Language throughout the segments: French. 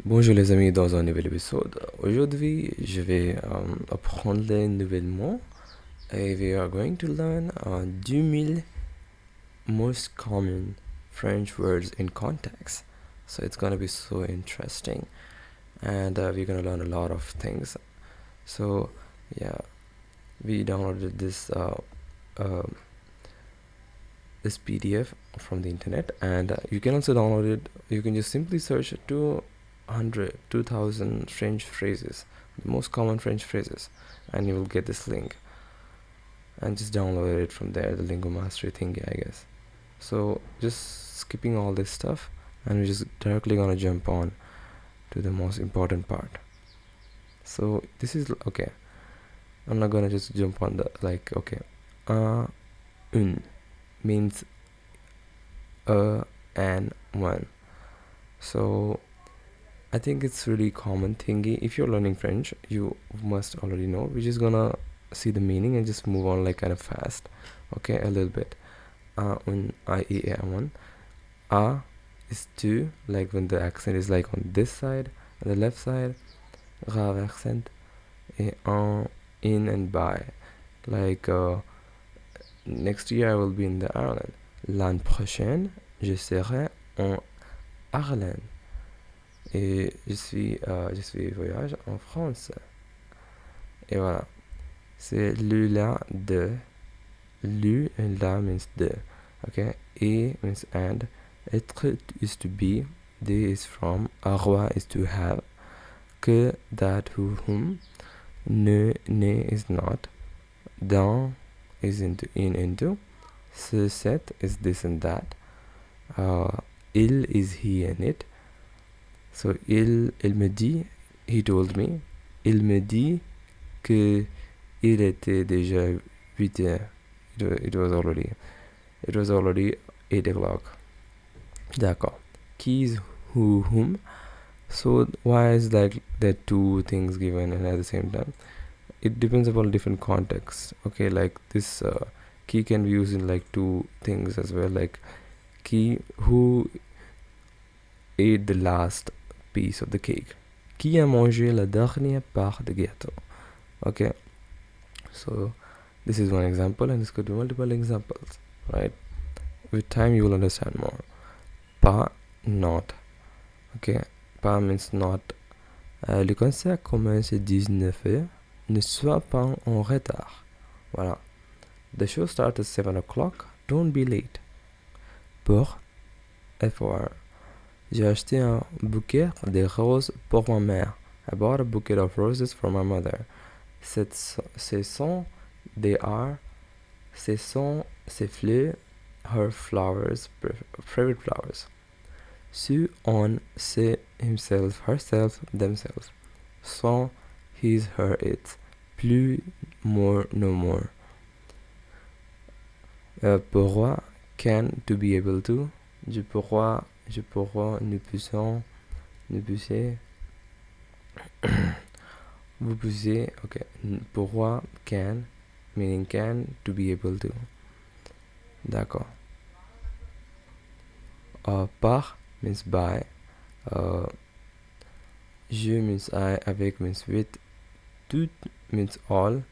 Bonjour les amis, dans un nouvel épisode. Aujourd'hui, je vais apprendre les nouveaux mots et we are going to learn 2000 most common French words in context. So it's gonna be so interesting and we're gonna learn a lot of things. So yeah, we downloaded uh, this PDF from the internet and you can also download it. You can just simply search 2,000 French phrases, the most common French phrases, and you will get this link and just download it from there, the lingo mastery thingy, I guess. So just skipping all this stuff and we're just directly gonna jump on to the most important part. So this is okay, I'm not gonna just jump on the okay, une means and one. So I think it's really common thingy. If you're learning French, you must already know. We're just gonna see the meaning and just move on kind of fast. Okay, a little bit. Un, I, E, A, one. A is two, like when the accent is like on this side, on the left side. Grave accent. Et en, in and by. Like next year I will be in the Ireland. L'année prochaine, je serai en Ireland. Et je suis voyage en France. Et voilà. C'est lu là de. Lu and la means de. Okay. E means and. Être is to be. De is from. Avoir is to have. Que, that, who, whom. Ne is not. Dans is into. Ce, cette is this and that. Il is he and it. So il me dit, he told me, il me dit que il était déjà 8 heures. It was already 8 o'clock. D'accord. Qui is who, whom. So why is like there two things given and at the same time? It depends upon different contexts. Okay, like this key can be used in like two things as well. Like key, who ate the last piece of the cake. Qui a mangé la dernière part de gâteau? Okay, so this is one example and this could be multiple examples, right? With time you will understand more. Pas, not. Okay, pas means not. Le concert commence à 19 heures. Ne sois pas en retard. Voilà. The show starts at 7 o'clock. Don't be late. Pour, for. J'ai acheté un bouquet de roses pour ma mère. I bought a bouquet of roses for my mother. Ce sont ses fleurs, her flowers, favorite flowers. Su, on, se, himself, herself, themselves. Son, his, her, its. Plus, more, no more. Pourra, can, to be able to. Je pourrai, nous puissions, nous puissiez. Vous puissiez, okay. Pourra, can, meaning can, to be able to. D'accord. Par means by. Je means I, avec means with. Tout means all.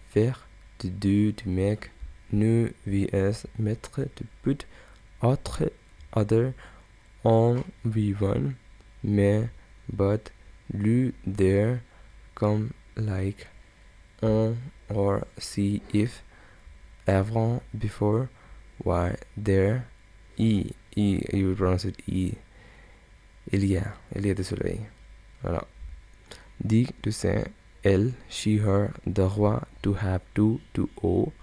Faire, to do, to make. Nous, we, us. Mettre, to put. Autre, other. On, we, one. Mais, but. Lui, there. Comme, like. On, or, see, if. Avant, before. Why, there. You would pronounce it E. Il y a du soleil. Voilà. Dit, to say. Elle, she, her. Devoir, to have, to owe.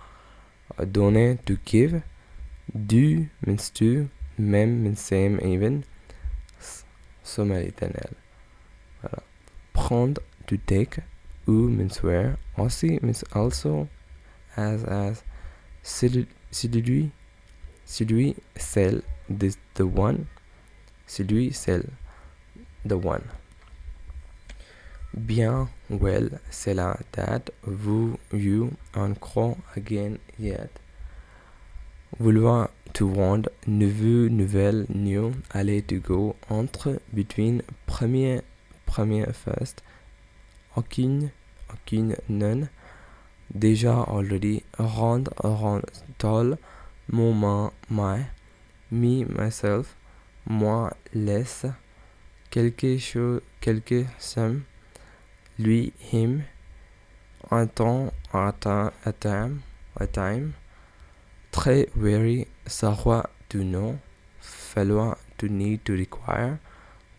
Donner, to give. Du means to. Même means same, even. Sommeil éternel. Voilà. Prendre, to take. Où means where. Aussi means also. As. Celui, celle, this, the one. Celui, celle, the one. Bien, well, cela, that, vous, you, encore, again, yet. Vouloir, to want, neveu, nouvelle, new, aller, to go, entre, between, premier, premier first, aucune none, déjà already, rendre, tall, mon, my, me, myself, moi, less, quelque, some, lui, him, un temps, a time, très very, savoir, to know, falloir, to need, to require,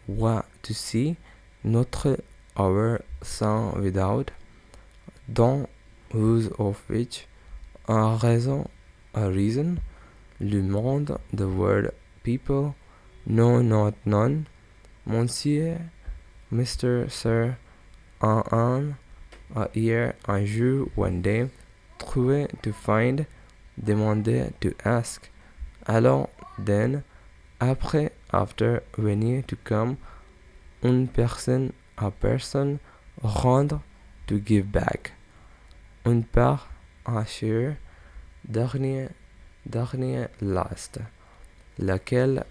voir, to see, notre, our, sans, without, dont, whose, of which, en raison, a reason, le monde, the world, people, no, not, none, monsieur, Mr, sir, un, a year, un jour, one day, trouver, to find, demander, to ask, alors, then, après, after, venir, to come, une personne, a person, rendre, to give back, une part, a share, dernier, last, laquelle,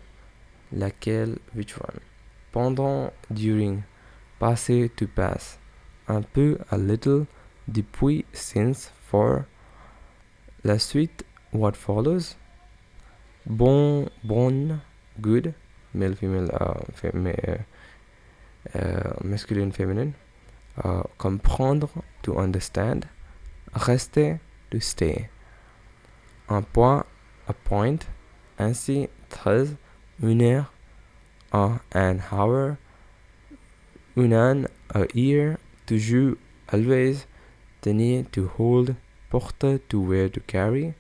which one, pendant, during, passer, to pass, un peu, a little, depuis, since, for, la suite, what follows, bonne, good, male, female, masculine, feminine, comprendre, to understand, rester, to stay, un point, a point, ainsi, 13, une heure, an hour, une an, a year, toujours, always, tenir, to hold, porter, to wear, to carry,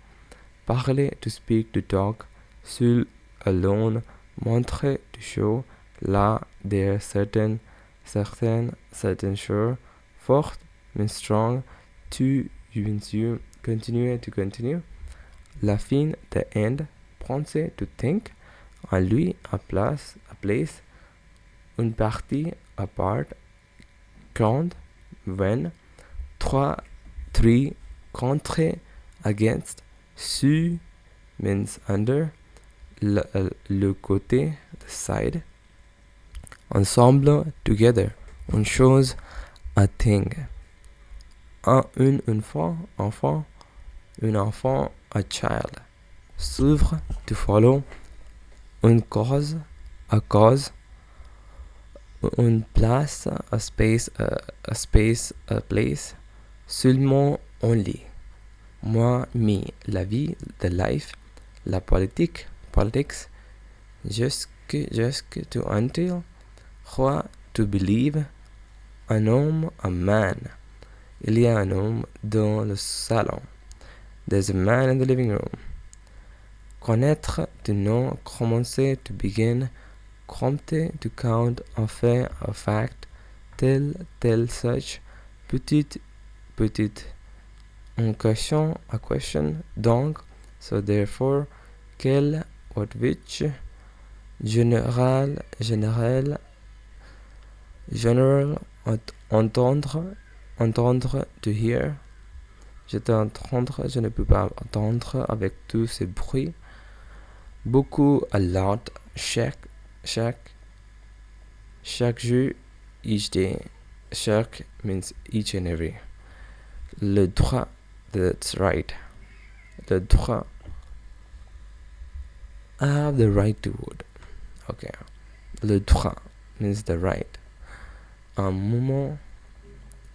parler, to speak, to talk, seul, alone, montrer, to show, là, there, certain, sure, fort, means strong, tu, means you, continuer, to continue, la fin, the end, penser, to think, à lui, a place, une partie, a part, quand, when, three, contre, against, sur, means under, le côté, the side, ensemble, together, une chose, a thing, une enfant, a child, suivre, to follow, une cause, a cause, une place, a space, a place, seulement, only, moi, me, la vie, the life, la politique, politics, jusque, to until, croire, to believe, un homme, a man, il y a un homme dans le salon, there's a man in the living room, connaître, to know, commencer, to begin, compter, to count, en fait, a fact, tell, such, petite, en question, a question, donc, so therefore, quel, what, which, general, entendre, to hear, je t'entendre, je ne peux pas entendre avec tous ces bruits, beaucoup, a lot, chaque jour, each day, chaque means each and every, le droit, that's right, le droit, I have the right to vote, okay, le droit means the right, un moment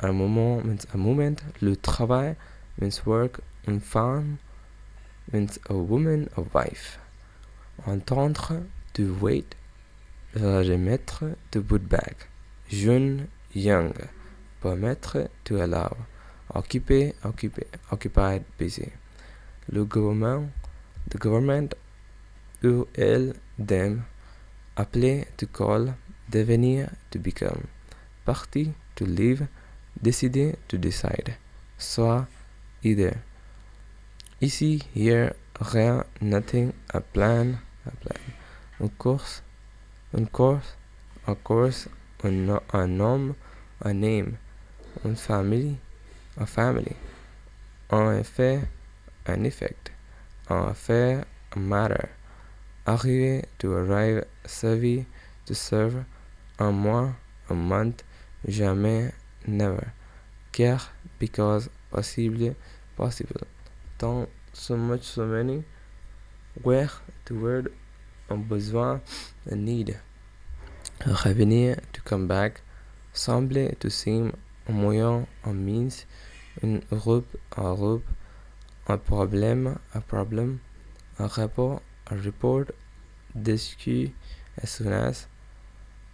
means a moment, le travail means work, une femme means a woman, a wife, entendre, to wait, remettre, to put back, jeune, young, permettre, to allow, occupied, busy, le gouvernement, the government, eux, elle, them, appeler, to call, devenir, to become, parti, to live, décider, to decide, soit, either, ici, here, rien, nothing, a plan, un course, a course, un homme, a name, une famille, a family, un effet, an effect, un affaire, a matter, arriver, to arrive, servir, to serve, un mois, a month, jamais, never. Car, because, possible, possible. Tant, so much, so many. Where, toward, un besoin, a need. Revenir, to come back. Sembler, to seem, un moyen, un means. Une robe, un robe. Un problème, a problem. Un rapport, a report. Discu, as soon as.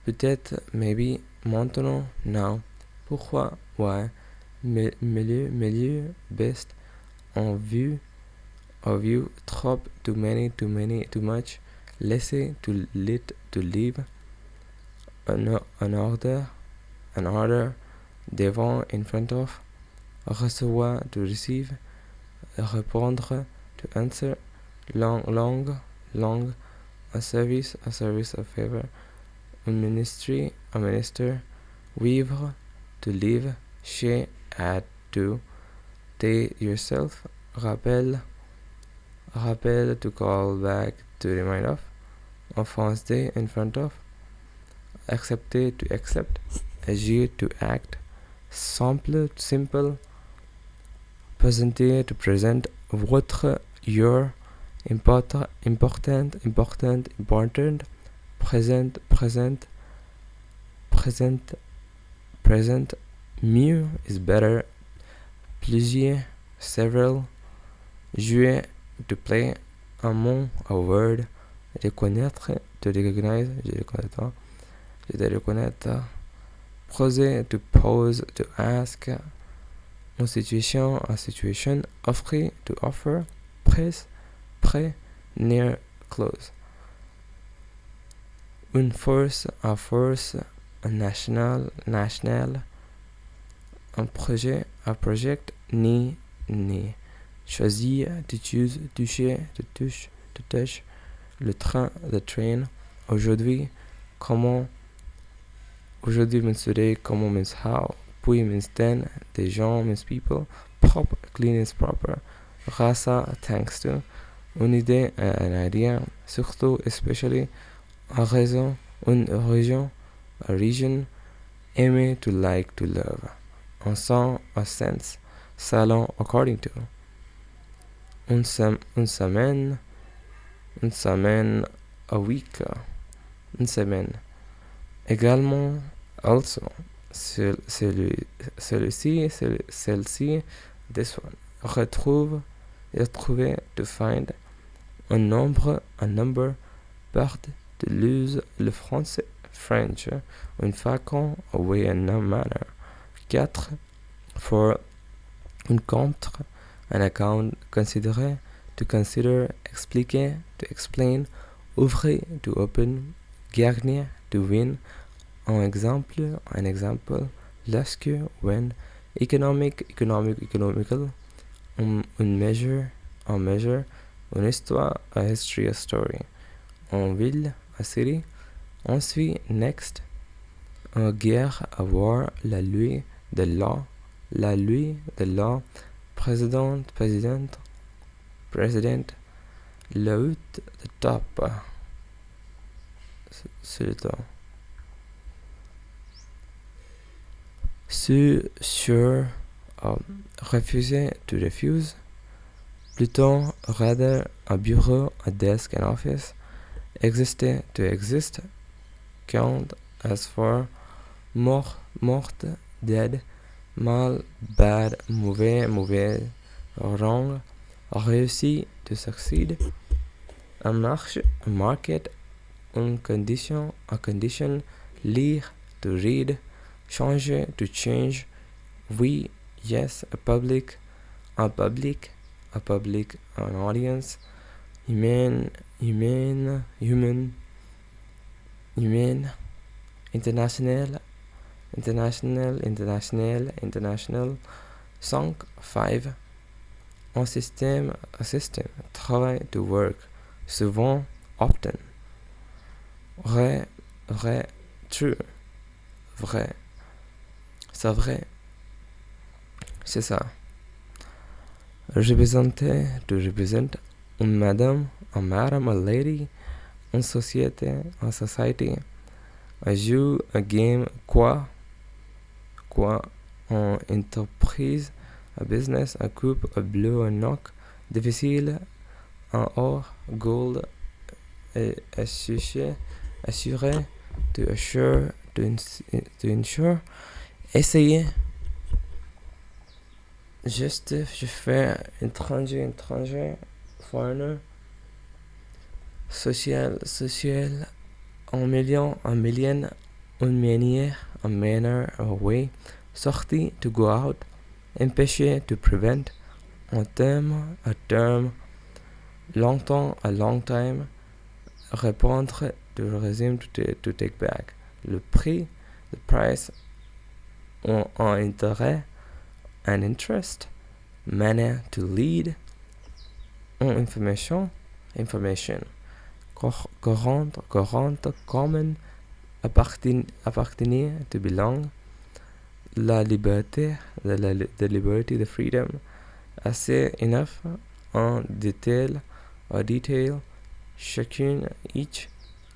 Peut-être, maybe, maintenant, now. Pourquoi, why. Milieu, best. En vue, of view. Trop, too many, too much. Laisser, to let, to leave. An order, devant, in front of. Recevoir, to receive. Répondre, to answer. Long, a service, a favor. Un ministry, a minister. Vivre, to live. Chez, add, to. Yourself. Rappel, to call back, to remind of. Offense, in front of. Accepter, to accept. Agir, to act. Simple. Présenter, to present. Votre, your. Important. Present. Mieux is better. Plusieurs, several. Jouer, to play. Un mot, a word. Reconnaître, to recognize. Je te reconnaître. Poser, to pose, to ask. Une situation, a situation. Offrir, to offer. Près, near, close. Une force, a force. A national. Un projet, a project. Ni. Choisir, to choose. Toucher, to touch. Le train, the train. Aujourd'hui, comment. Aujourd'hui means today, comment means how. Puis means then, des gens means people. Propre, clean is proper. Grâce, thanks to. Une idée, an idea. Surtout, especially. Un raison, une région. A region. Aimer, to like, to love. Un sens, a sense. Salon, according to. Une semaine, a week. Une semaine. Également, also. Celui-ci, celle-ci, this one. Retrouver, to find. Un number. Perdre, to lose. Le français, French. Une façon, a way and a manner. 4. For, un contre. An account, considérer, to consider. Expliquer, to explain. Ouvrir, to open. Gagner, to win. Un example. Lorsque, when. Economical. Une measure. Une histoire, a history, a story. En ville, a city. Ensuite, next. En guerre, a war. La loi, the law. President. La haute, the top. C'est le temps. Sure. Refuser, to refuse. Plutôt, rather, a bureau, a desk, an office. Exister, to exist. Count, as for. Morte, dead. Mal, bad. Mauvais, wrong. Réussi, to succeed. Un marché, a market. Une condition, a condition. Lire, to read. Changer, to change. Oui, yes, a public, an audience. Human. International. 5. Un système, a system. Travail, to work. Souvent, often. Vrai, true. Vrai. C'est vrai. C'est ça. Représenter, to represent. Une madame, a lady. Une société, a society. un jeu, un game, quoi, en entreprise, un business, un couple, un bleu, un knock, difficile, un or, gold, assurer, to assure, to ensure, essayer, justif, je fais, étranger, foreigner, social, un million, une manière, a manner, a way, sortie, to go out, empêcher, to prevent, un terme, a term, longtemps, a long time, répondre, to resume, to take back, le prix, the price, un intérêt, an interest, manner, to lead, un information, courante, common, appartenir, to belong, la liberté, the liberty, the freedom, assez, enough, en detail, a detail, chacune, each,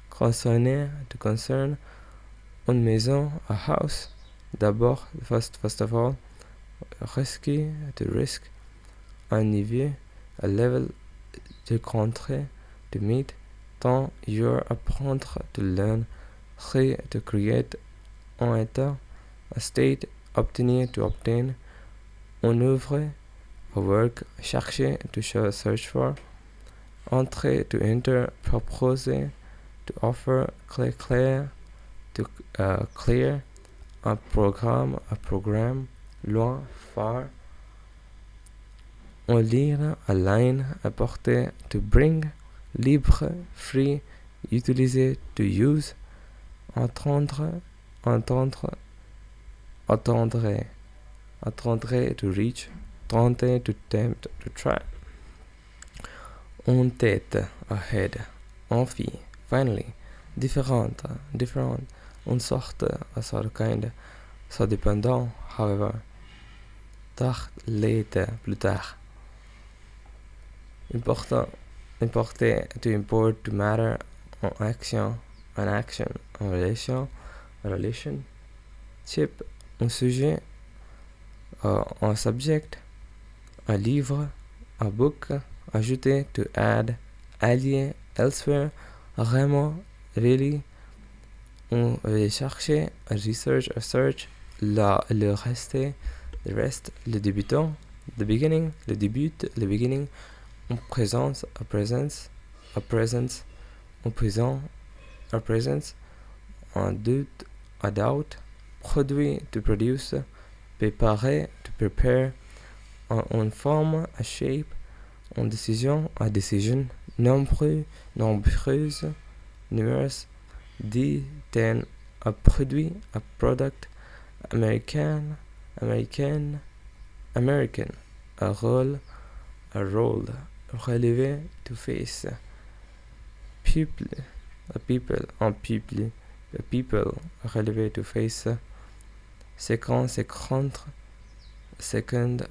concerner, to concern, une maison, a house, d'abord, first of all, risky, to risk, un niveau, a level, to contrer, to meet, temps, year, apprendre, to learn, créer, to create, un état, a state, obtenir, to obtain, un œuvre, a work, chercher, to search for, entrer, to enter, proposer, to offer, clear, to clear, un programme, loin, far, un lire, a line, apporter, to bring, libre, free, utiliser, to use, entendre, attendre, to reach, tenter, to tempt, to try. En tête, ahead, en fille, finally, different, une sorte, a sort of kind, so dépendant, however, tard, later, plus tard. Important, importer, to import, to matter, en action, en relation, a relation, chip, un sujet, un subject, un livre, un book, ajouter, to add, allier, elsewhere, vraiment, really, on va chercher, a research, a search, le rester, the rest, le débutant, the beginning, le début, le beginning, en présence, a presence, un présent, a presence, un doute, a doubt, produit, to produce, préparer, to prepare, en forme, a shape, en décision, a decision, nombreuse, numerous, ten, a produit, a product, American, a role, relevé, to face, people, a people, relevé, to face, séquence, second,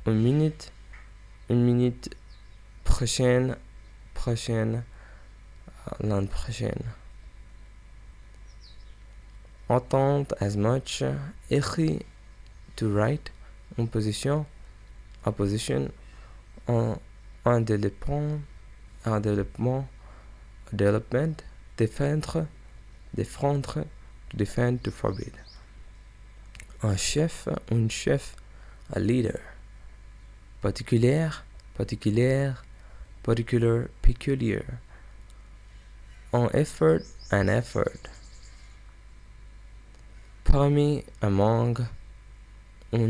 une minute, prochaine, l'an prochaine. Entente, as much, écrit, to write, en position, opposition, un développement, development, défendre, to defend, to forbid. Un chef, a leader. Particular, peculiar. Un effort, an effort. Parmi, among, un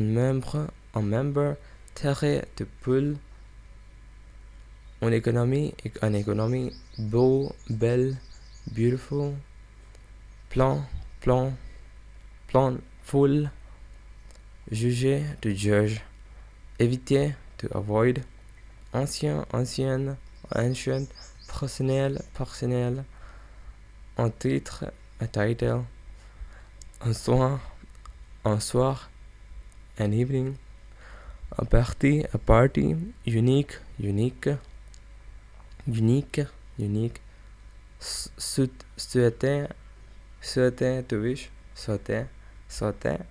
member, terre, to pull. Une économie, beau, belle, beautiful. Plan, full. Juger, to judge. Éviter, to avoid. Ancienne, ancient. Personnel. Un titre, a title. Un soir, an evening. A party, unique. Souhaiter, Sauter, to wish, sauter, sauter.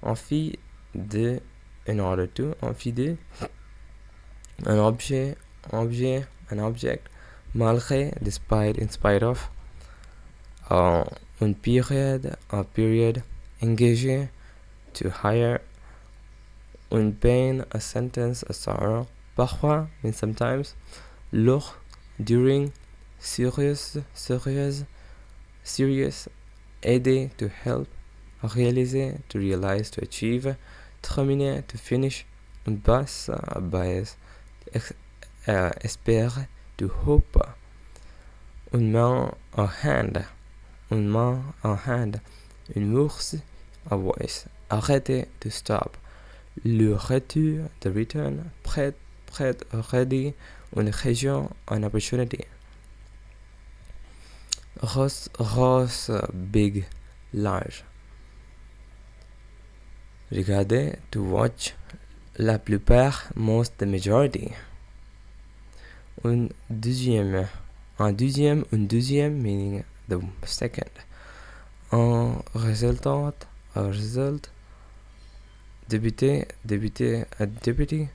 Amphi de, in order to, amphi de, un objet, objet, an object, malgré, despite, in spite of, une période, a period, engagé, to hire, une peine, a sentence, a sorrow, parfois, means sometimes, lors, during, serious, aider, to help, réaliser, to realize, to achieve, terminer, to finish, une base, a bias, espère, to hope, une main, a hand, une main, a hand, une ours, a voice, arrêter, to stop, le retour, the return, prêt, ready, une région, an opportunity. Rose, big, large. Regarder, to watch, la plupart, most, the majority. Un deuxième, une deuxième, meaning the second. Un résultat, a result. Débuter, a deputy.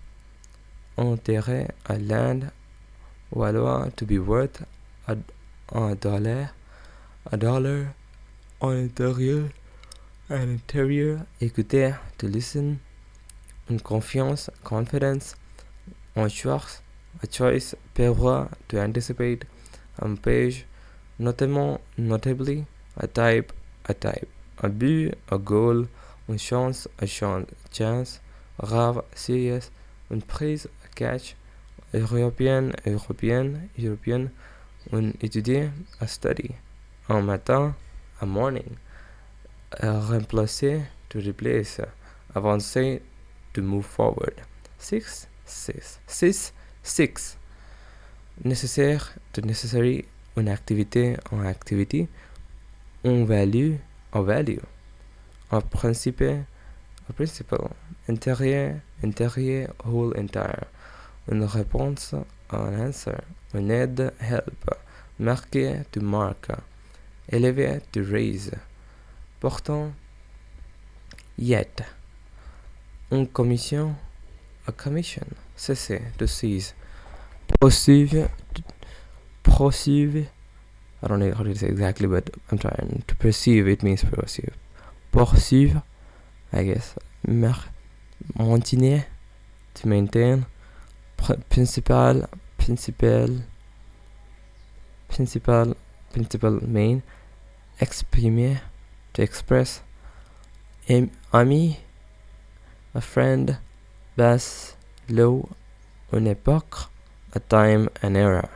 Enterrer, a land. Valoir, to be worth, un dollar. En intérieur, an interior. Écouter, to listen. Une confiance, confidence. Un choix, a choice. Prévoir, to anticipate. Un page, notamment, notably. A type, un but, a goal. Une chance, a chance. Grave, serious. Une prise, a catch. Européenne, un étudier, a study. Un matin, a morning. Remplacer, to replace. Avancer, to move forward. Six. Nécessaire, to necessary. Une activité, en activity. Un value, a value. Un principe, a principle. Intérieur, whole, entire. Une réponse, an answer. Une aide, help. Marquer, to mark. Élever, to raise. Pourtant, yet. Une commission, a commission. Cesser, to cease. Poursuivre, I don't know how to say exactly, but I'm trying to perceive. It means perceive. Poursuivre, I guess. Maintenir, to maintain. Principal, main. Exprimer, to express. Ami, a friend. Basse, low. Une époque, a time, an era.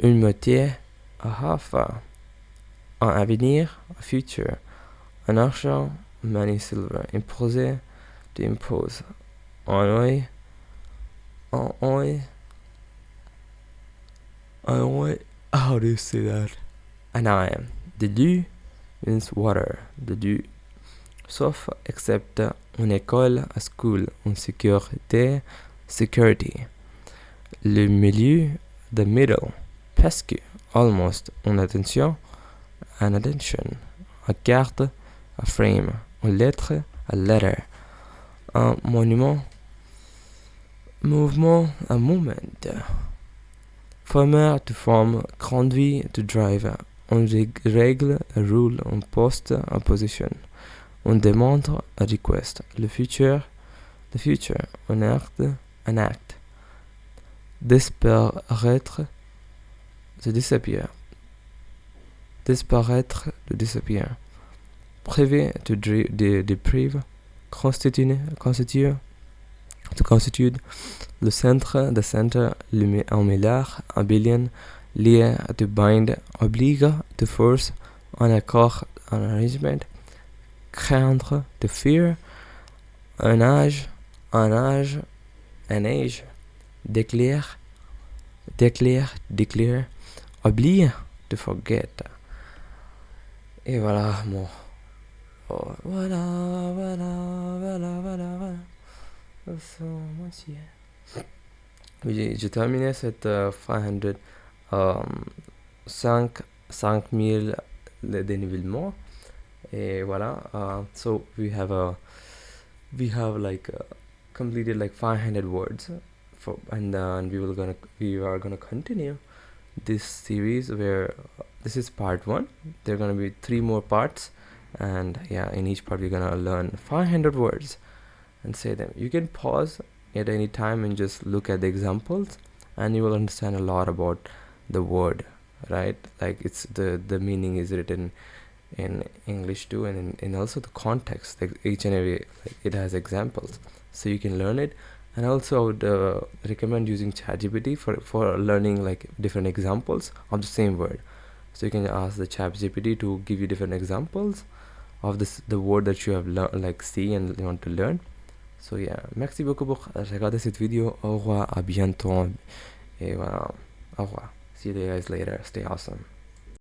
Une moitié, a half. Un avenir, a future. Un argent, money, silver. Imposer, to impose. Un œil, how do you say that? An eye. The lieu means water. The lieu. Sauf, except, une école, a school. Une sécurité, security. Le milieu, the middle. Presque, almost. Une attention, an attention. A carte, a frame. Une lettre, a letter. Un monument, mouvement, a movement. Former, to form. Conduit, to drive. Une règle, a rule. Un poste, a position. Une demande, a request. Le future, the future. Un acte, an act. Disparaître, to disappear. Disparaître, to disappear. Privé, to deprive. Constitue, to constitute. Le centre, the center. Un milliard, a billion. Lier, to bind. Oblige, to force. Un accord, an arrangement. Craindre, to fear. Un âge, an age. Declare. Oublier, to forget. Et voilà, bon. Oh, voilà. J'ai terminé cette 5000 le dénivellement. Et voilà. So we have like completed like 500 words for, and then we are gonna continue this series where this is part one. There are gonna be 3 more parts, and yeah, in each part we're gonna learn 500 words and say them. You can pause at any time and just look at the examples, and you will understand a lot about the word, right? Like it's the meaning is written in English too, and in also the context, like each and every, like it has examples, so you can learn it. And also I would recommend using ChatGPT for learning like different examples of the same word. So you can ask the ChatGPT to give you different examples of the word that you have like see and you want to learn. So yeah, merci beaucoup pour regarder cette vidéo. Au revoir, à bientôt. Et voilà, au revoir. See you guys later. Stay awesome.